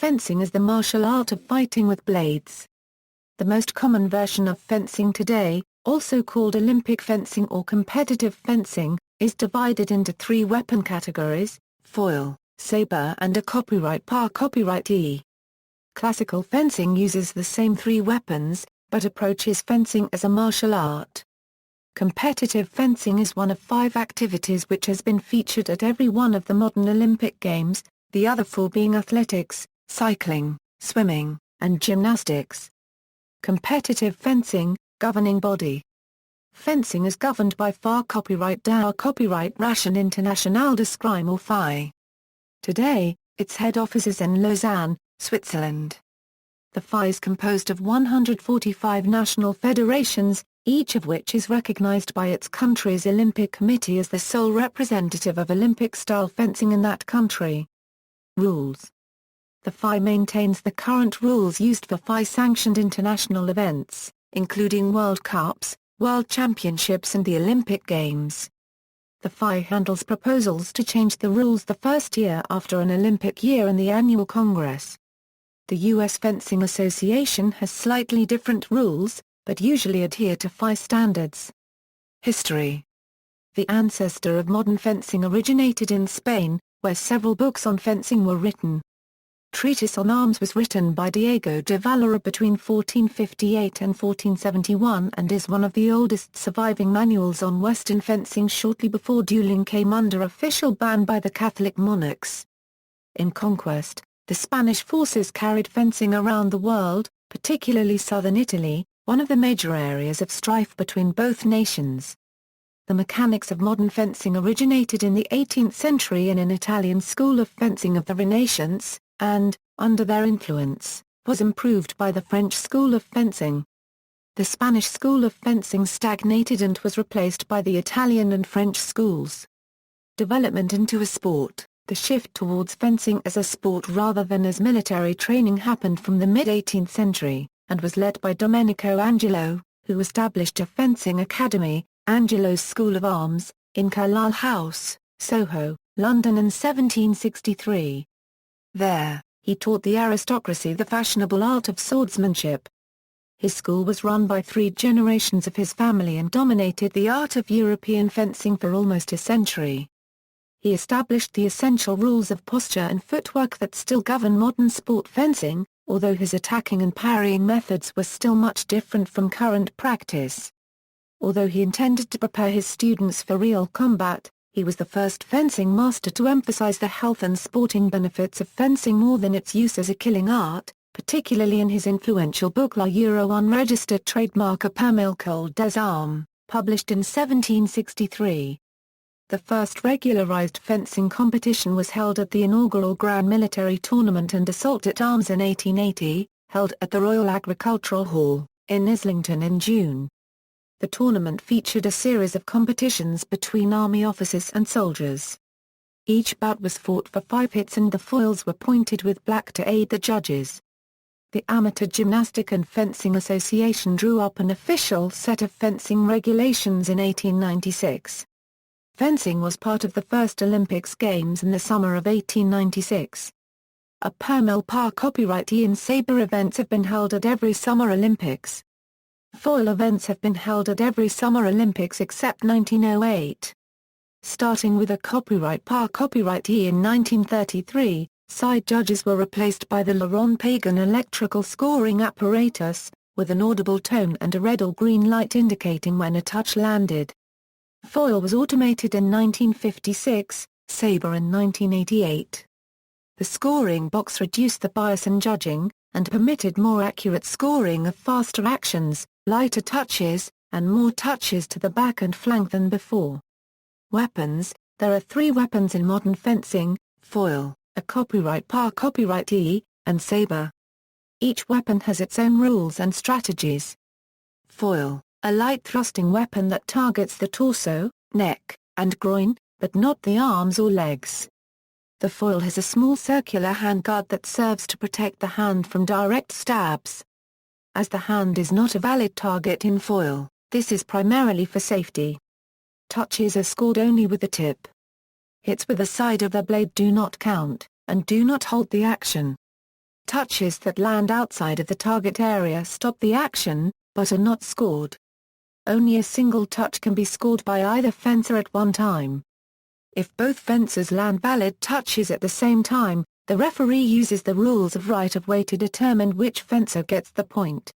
Fencing is the martial art of fighting with blades. The most common version of fencing today, also called Olympic fencing or competitive fencing, is divided into three weapon categories: foil, saber and a copyright par copyright. Classical fencing uses the same three weapons, but approaches fencing as a martial art. Competitive fencing is one of 5 activities which has been featured at every one of the modern Olympic Games, the other 4 being athletics, cycling, swimming, and gymnastics. Competitive fencing, governing body. Fencing is governed by FAR Copyright DAO Copyright Ration Internationale d'Escrime or FI. Today, its head office is in Lausanne, Switzerland. The FI is composed of 145 national federations, each of which is recognized by its country's Olympic Committee as the sole representative of Olympic-style fencing in that country. Rules. The FI maintains the current rules used for FI-sanctioned international events, including World Cups, World Championships and the Olympic Games. The FI handles proposals to change the rules the first year after an Olympic year in the annual Congress. The U.S. Fencing Association has slightly different rules, but usually adhere to FI standards. History. The ancestor of modern fencing originated in Spain, where several books on fencing were written. Treatise on Arms was written by Diego de Valera between 1458 and 1471 and is one of the oldest surviving manuals on Western fencing shortly before dueling came under official ban by the Catholic monarchs. In conquest, the Spanish forces carried fencing around the world, particularly southern Italy, one of the major areas of strife between both nations. The mechanics of modern fencing originated in the 18th century in an Italian school of fencing of the Renaissance, and, under their influence, was improved by the French school of fencing. The Spanish school of fencing stagnated and was replaced by the Italian and French schools. Development into a sport. The shift towards fencing as a sport rather than as military training happened from the mid-18th century, and was led by Domenico Angelo, who established a fencing academy, Angelo's School of Arms, in Carlisle House, Soho, London in 1763. There, he taught the aristocracy the fashionable art of swordsmanship. His school was run by 3 generations of his family and dominated the art of European fencing for almost a century. He established the essential rules of posture and footwork that still govern modern sport fencing, although his attacking and parrying methods were still much different from current practice. Although he intended to prepare his students for real combat, he was the first fencing master to emphasize the health and sporting benefits of fencing more than its use as a killing art, particularly in his influential book La Unregistered Trademark à Permailcole des Armes, published in 1763. The first regularized fencing competition was held at the inaugural Grand Military Tournament and Assault at Arms in 1880, held at the Royal Agricultural Hall, in Islington in June. The tournament featured a series of competitions between army officers and soldiers. Each bout was fought for 5 hits and the foils were pointed with black to aid the judges. The Amateur Gymnastic and Fencing Association drew up an official set of fencing regulations in 1896. Fencing was part of the first Olympics Games in the summer of 1896. A Permel par copyright and saber events have been held at every Summer Olympics. Foil events have been held at every Summer Olympics except 1908. Starting with a copyright par copyright in 1933, side judges were replaced by the Laurent Pagan electrical scoring apparatus, with an audible tone and a red or green light indicating when a touch landed. Foil was automated in 1956, saber in 1988. The scoring box reduced the bias in judging, and permitted more accurate scoring of faster actions, lighter touches, and more touches to the back and flank than before. Weapons. There are 3 weapons in modern fencing: foil, a copyright par copyright and saber. Each weapon has its own rules and strategies. Foil, a light thrusting weapon that targets the torso, neck, and groin, but not the arms or legs. The foil has a small circular handguard that serves to protect the hand from direct stabs. As the hand is not a valid target in foil, this is primarily for safety. Touches are scored only with the tip. Hits with the side of the blade do not count, and do not halt the action. touches that land outside of the target area stop the action, but are not scored. Only a single touch can be scored by either fencer at one time. If both fencers land valid touches at the same time, the referee uses the rules of right-of-way to determine which fencer gets the point.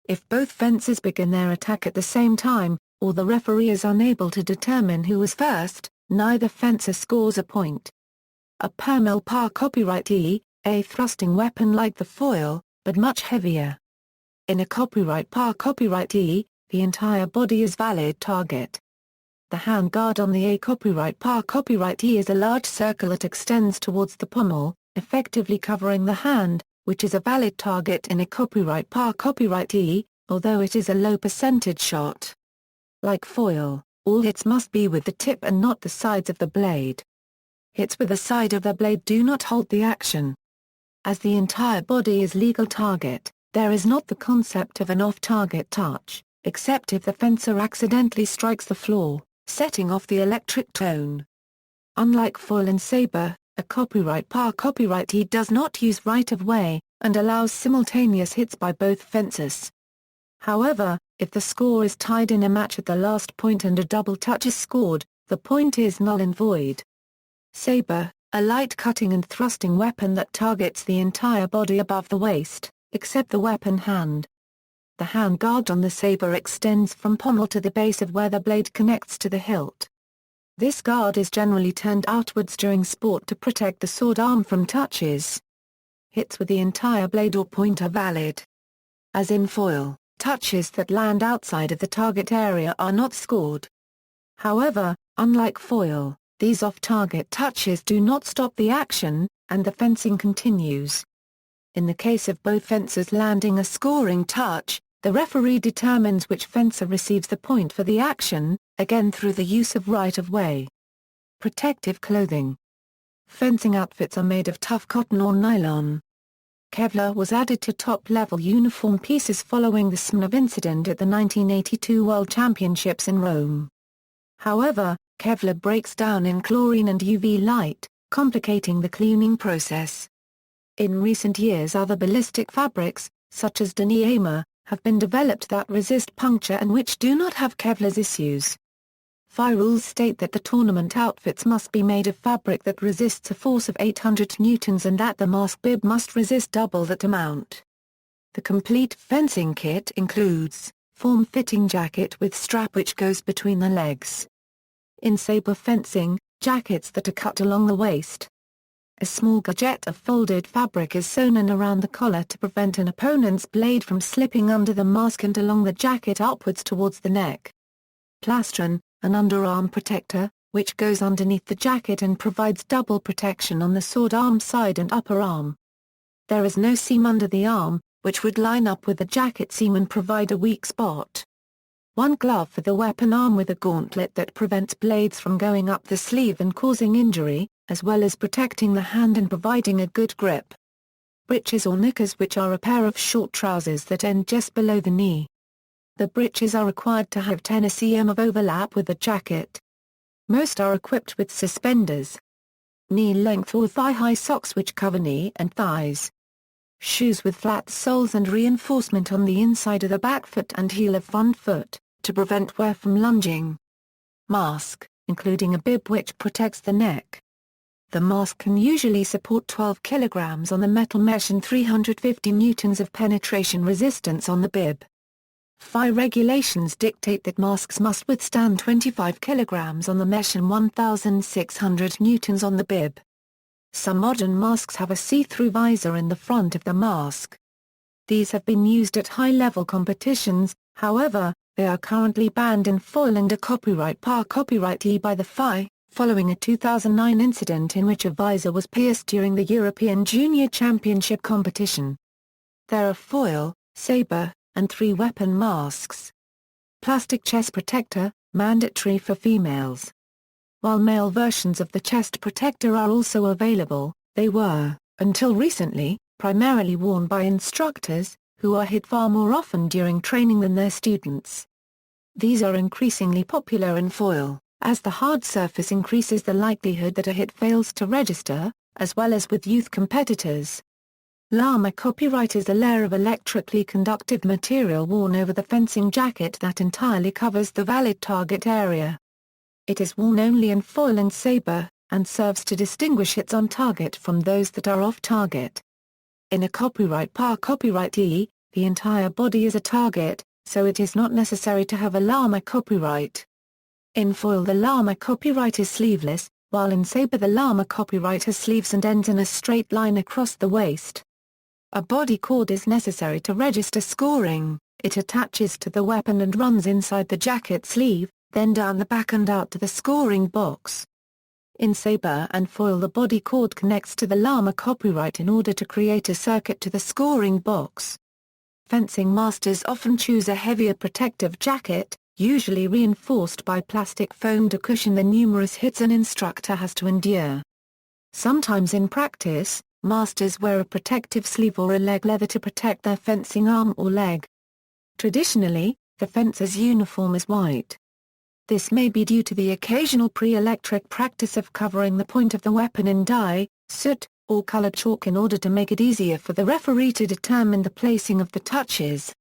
If both fencers begin their attack at the same time, or the referee is unable to determine who was first, neither fencer scores a point. A permel par copyright a thrusting weapon like the foil, but much heavier. In a copyright par copyright the entire body is valid target. The hand guard on the A copyright par copyright is a large circle that extends towards the pommel, effectively covering the hand, which is a valid target in a copyright par copyright although it is a low percentage shot. Like foil, all hits must be with the tip and not the sides of the blade. Hits with the side of the blade do not halt the action. As the entire body is legal target, there is not the concept of an off-target touch, except if the fencer accidentally strikes the floor, setting off the electric tone. Unlike foil and saber, a copyright par copyright does not use right-of-way, and allows simultaneous hits by both fencers. However, if the score is tied in a match at the last point and a double touch is scored, the point is null and void. Saber, a light cutting and thrusting weapon that targets the entire body above the waist, except the weapon hand. The hand guard on the saber extends from pommel to the base of where the blade connects to the hilt. This guard is generally turned outwards during sport to protect the sword arm from touches. Hits with the entire blade or point are valid. As in foil, touches that land outside of the target area are not scored. However, unlike foil, these off-target touches do not stop the action, and the fencing continues. In the case of both fencers landing a scoring touch, the referee determines which fencer receives the point for the action, again through the use of right-of-way. Protective clothing. Fencing outfits are made of tough cotton or nylon. Kevlar was added to top-level uniform pieces following the Smnov incident at the 1982 World Championships in Rome. However, Kevlar breaks down in chlorine and UV light, complicating the cleaning process. In recent years other ballistic fabrics, such as denier, have been developed that resist puncture and which do not have Kevlar's issues. FI rules state that the tournament outfits must be made of fabric that resists a force of 800 newtons and that the mask bib must resist double that amount. The complete fencing kit includes form-fitting jacket with strap which goes between the legs. In saber fencing, jackets that are cut along the waist. A small gadget of folded fabric is sewn in around the collar to prevent an opponent's blade from slipping under the mask and along the jacket upwards towards the neck. Plastron, an underarm protector, which goes underneath the jacket and provides double protection on the sword arm side and upper arm. There is no seam under the arm, which would line up with the jacket seam and provide a weak spot. One glove for the weapon arm with a gauntlet that prevents blades from going up the sleeve and causing injury, as well as protecting the hand and providing a good grip. Breeches or knickers, which are a pair of short trousers that end just below the knee. The breeches are required to have 10 cm of overlap with the jacket. Most are equipped with suspenders. Knee-length or thigh-high socks which cover knee and thighs. Shoes with flat soles and reinforcement on the inside of the back foot and heel of front foot, to prevent wear from lunging. Mask, including a bib which protects the neck. The mask can usually support 12 kg on the metal mesh and 350 newtons of penetration resistance on the bib. FI regulations dictate that masks must withstand 25 kg on the mesh and 1,600 newtons on the bib. Some modern masks have a see-through visor in the front of the mask. These have been used at high-level competitions, however, they are currently banned in foil and a copyright par copyright by the FI, following a 2009 incident in which a visor was pierced during the European Junior Championship competition. There are foil, saber, and 3-weapon masks. Plastic chest protector, mandatory for females. While male versions of the chest protector are also available, they were, until recently, primarily worn by instructors, who are hit far more often during training than their students. These are increasingly popular in foil, as the hard surface increases the likelihood that a hit fails to register, as well as with youth competitors. Llama copyright is a layer of electrically conductive material worn over the fencing jacket that entirely covers the valid target area. It is worn only in foil and saber, and serves to distinguish hits on target from those that are off target. In a copyright par copyrightee, the entire body is a target, so it is not necessary to have a llama copyright. In foil the llama copyright is sleeveless, while in saber the llama copyright has sleeves and ends in a straight line across the waist. A body cord is necessary to register scoring. It attaches to the weapon and runs inside the jacket sleeve, then down the back and out to the scoring box. In saber and foil the body cord connects to the llama copyright in order to create a circuit to the scoring box. Fencing masters often choose a heavier protective jacket, usually reinforced by plastic foam to cushion the numerous hits an instructor has to endure. Sometimes in practice, masters wear a protective sleeve or a leg leather to protect their fencing arm or leg. Traditionally, the fencer's uniform is white. This may be due to the occasional pre-electric practice of covering the point of the weapon in dye, soot, or colored chalk in order to make it easier for the referee to determine the placing of the touches.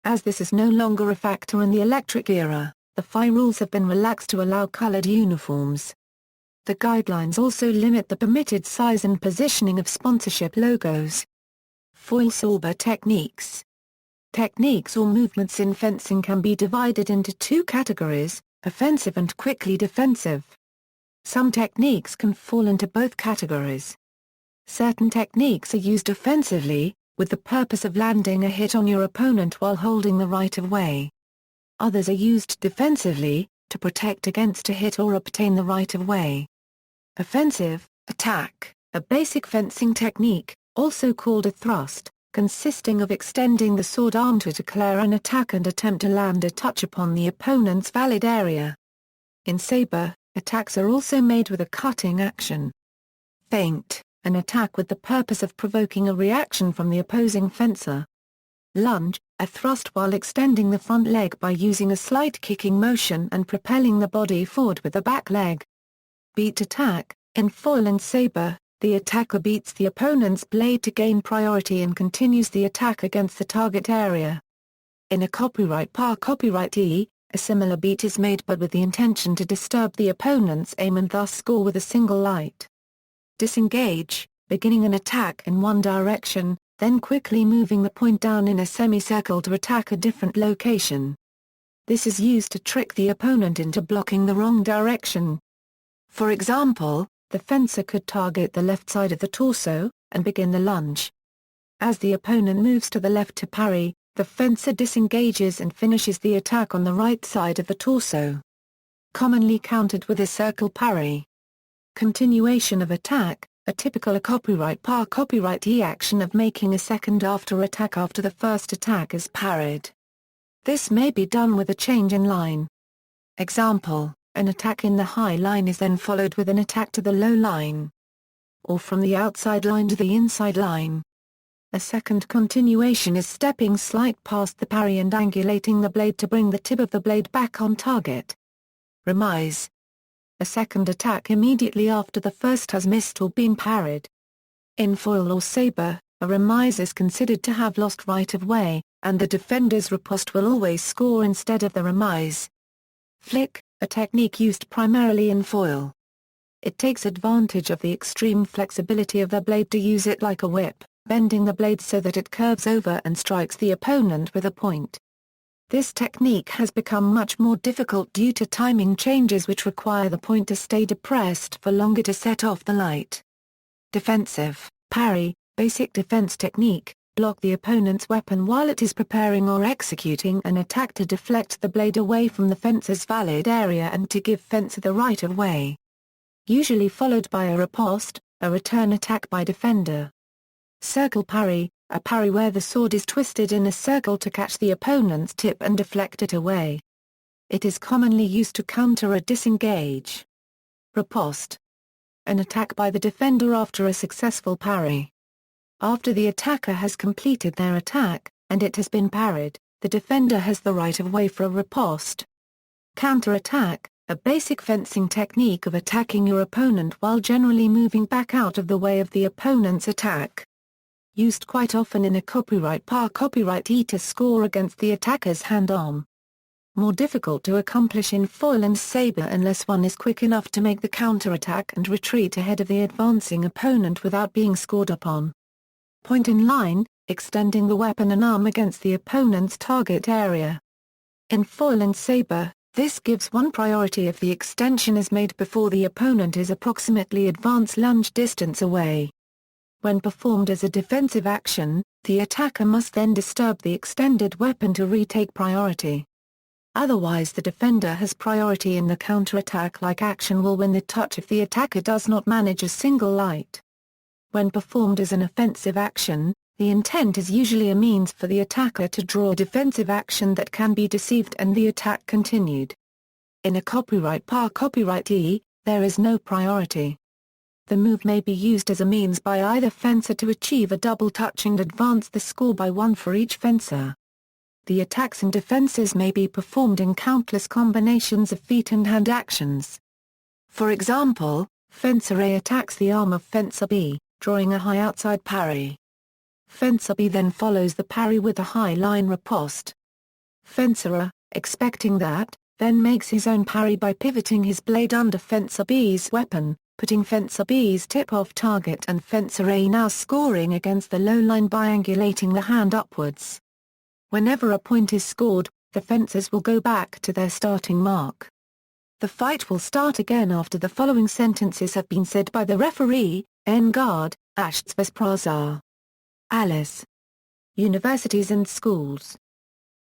As this is no longer a factor in the electric era, the FI rules have been relaxed to allow colored uniforms. The guidelines also limit the permitted size and positioning of sponsorship logos. Foil saber techniques. Techniques or movements in fencing can be divided into two categories, offensive and quickly defensive. Some techniques can fall into both categories. Certain techniques are used offensively, with the purpose of landing a hit on your opponent while holding the right of way. Others are used defensively, to protect against a hit or obtain the right of way. Offensive, attack, a basic fencing technique, also called a thrust, consisting of extending the sword arm to declare an attack and attempt to land a touch upon the opponent's valid area. In saber, attacks are also made with a cutting action. Feint, an attack with the purpose of provoking a reaction from the opposing fencer. Lunge, a thrust while extending the front leg by using a slight kicking motion and propelling the body forward with the back leg. Beat attack, in foil and saber, the attacker beats the opponent's blade to gain priority and continues the attack against the target area. In a copyright par copyrightee, a similar beat is made but with the intention to disturb the opponent's aim and thus score with a single light. Disengage, beginning an attack in one direction, then quickly moving the point down in a semicircle to attack a different location. This is used to trick the opponent into blocking the wrong direction. For example, the fencer could target the left side of the torso, and begin the lunge. As the opponent moves to the left to parry, the fencer disengages and finishes the attack on the right side of the torso. Commonly countered with a circle parry. Continuation of attack, a typical copyright par copyrightee action of making a second after attack after the first attack is parried. This may be done with a change in line. Example, an attack in the high line is then followed with an attack to the low line. Or from the outside line to the inside line. A second continuation is stepping slight past the parry and angulating the blade to bring the tip of the blade back on target. Remise. A second attack immediately after the first has missed or been parried. In foil or saber, a remise is considered to have lost right of way, and the defender's riposte will always score instead of the remise. Flick, a technique used primarily in foil. It takes advantage of the extreme flexibility of the blade to use it like a whip, bending the blade so that it curves over and strikes the opponent with a point. This technique has become much more difficult due to timing changes which require the point to stay depressed for longer to set off the light. Defensive, parry, basic defense technique, block the opponent's weapon while it is preparing or executing an attack to deflect the blade away from the fencer's valid area and to give fencer the right of way. Usually followed by a riposte, a return attack by defender. Circle parry, a parry where the sword is twisted in a circle to catch the opponent's tip and deflect it away. It is commonly used to counter a disengage. Riposte. An attack by the defender after a successful parry. After the attacker has completed their attack, and it has been parried, the defender has the right of way for a riposte. Counter-attack, a basic fencing technique of attacking your opponent while generally moving back out of the way of the opponent's attack. used quite often in a copyright par-copyright to score against the attacker's hand-arm. More difficult to accomplish in foil and saber unless one is quick enough to make the counterattack and retreat ahead of the advancing opponent without being scored upon. Point in line, extending the weapon and arm against the opponent's target area. In foil and saber, this gives one priority if the extension is made before the opponent is approximately advance lunge distance away. When performed as a defensive action, the attacker must then disturb the extended weapon to retake priority. Otherwise the defender has priority and the counterattack-like action will win the touch if the attacker does not manage a single light. When performed as an offensive action, the intent is usually a means for the attacker to draw a defensive action that can be deceived and the attack continued. In a copyright par-copyright there is no priority. The move may be used as a means by either fencer to achieve a double touch and advance the score by one for each fencer. The attacks and defenses may be performed in countless combinations of feet and hand actions. For example, Fencer A attacks the arm of Fencer B, drawing a high outside parry. Fencer B then follows the parry with a high line riposte. Fencer A, expecting that, then makes his own parry by pivoting his blade under Fencer B's weapon, putting Fencer B's tip off target and Fencer A now scoring against the low line by angulating the hand upwards. Whenever a point is scored, the fencers will go back to their starting mark. The fight will start again after the following sentences have been said by the referee: En garde, Achtsverspraza. Alice. Universities and schools.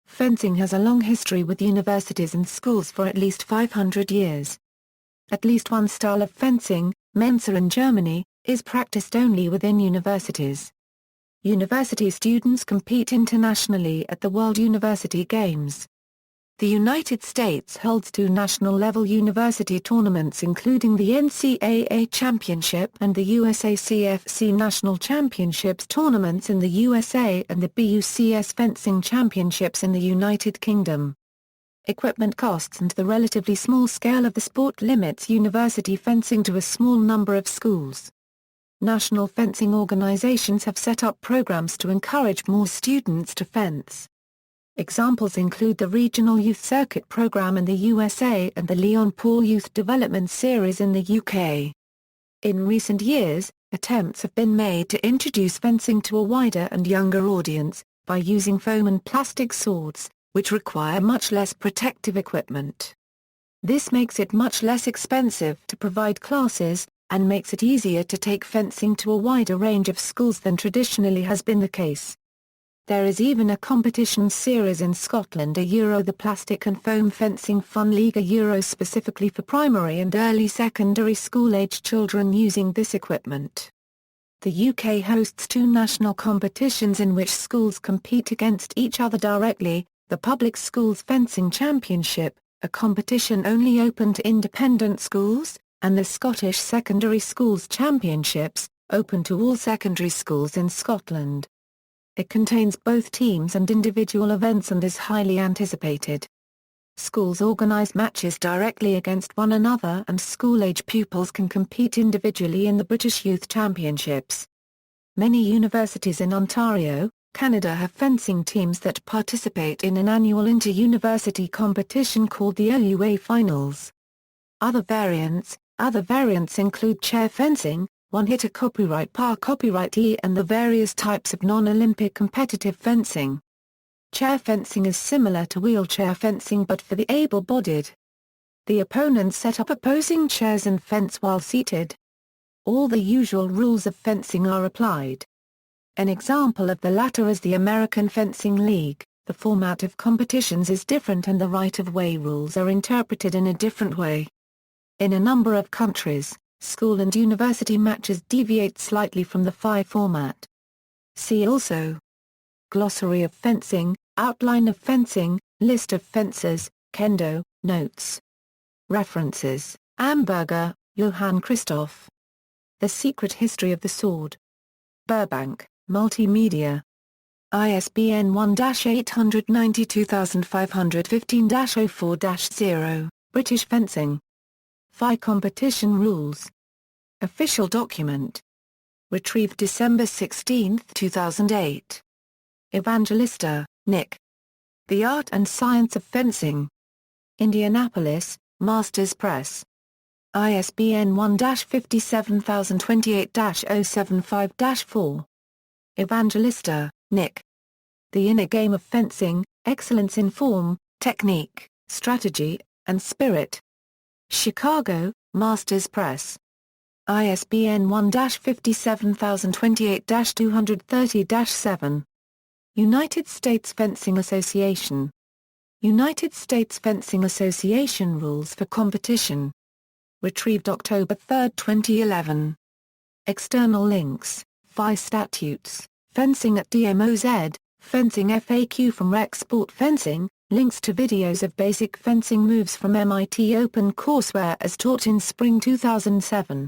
Fencing has a long history with universities and schools for at least 500 years. At least one style of fencing, Mensa in Germany, is practiced only within universities. University students compete internationally at the World University Games. The United States holds two national-level university tournaments including the NCAA Championship and the USACFC National Championships tournaments in the USA and the BUCS Fencing Championships in the United Kingdom. Equipment costs and the relatively small scale of the sport limits university fencing to a small number of schools. National fencing organizations have set up programs to encourage more students to fence. Examples include the Regional Youth Circuit program in the USA and the Leon Paul Youth Development Series in the UK. In recent years, attempts have been made to introduce fencing to a wider and younger audience, by using foam and plastic swords, which require much less protective equipment. This makes it much less expensive to provide classes, and makes it easier to take fencing to a wider range of schools than traditionally has been the case. There is even a competition series in Scotland, the Plastic and Foam Fencing Fun League specifically for primary and early secondary school-aged children using this equipment. The UK hosts two national competitions in which schools compete against each other directly: the Public Schools Fencing Championship, a competition only open to independent schools, and the Scottish Secondary Schools Championships, open to all secondary schools in Scotland. It contains both teams and individual events and is highly anticipated. Schools organise matches directly against one another and school-age pupils can compete individually in the British Youth Championships. Many universities in Ontario, Canada have fencing teams that participate in an annual inter-university competition called the OUA Finals. Other variants include chair fencing, one-hitter copyright par-copyright and the various types of non-Olympic competitive fencing. Chair fencing is similar to wheelchair fencing but for the able-bodied. The opponents set up opposing chairs and fence while seated. All the usual rules of fencing are applied. An example of the latter is the American Fencing League. The format of competitions is different and the right-of-way rules are interpreted in a different way. In a number of countries, school and university matches deviate slightly from the FI format. See also: Glossary of fencing, Outline of fencing, List of fencers, Kendo, Notes. References: Amberger, Johann Christoph. The Secret History of the Sword. Burbank, Multimedia. ISBN 1-892515-04-0, British Fencing. FI Competition Rules. Official document. Retrieved December 16, 2008. Evangelista, Nick. The Art and Science of Fencing. Indianapolis, Masters Press. ISBN 1-57028-075-4. Evangelista, Nick. The Inner Game of Fencing, Excellence in Form, Technique, Strategy, and Spirit. Chicago, Masters Press. ISBN 1-57028-230-7. United States Fencing Association. United States Fencing Association Rules for Competition. Retrieved October 3, 2011. External links: FI Statutes, Fencing at DMOZ, Fencing FAQ from Rec Sport Fencing, links to videos of basic fencing moves from MIT OpenCourseware as taught in spring 2007.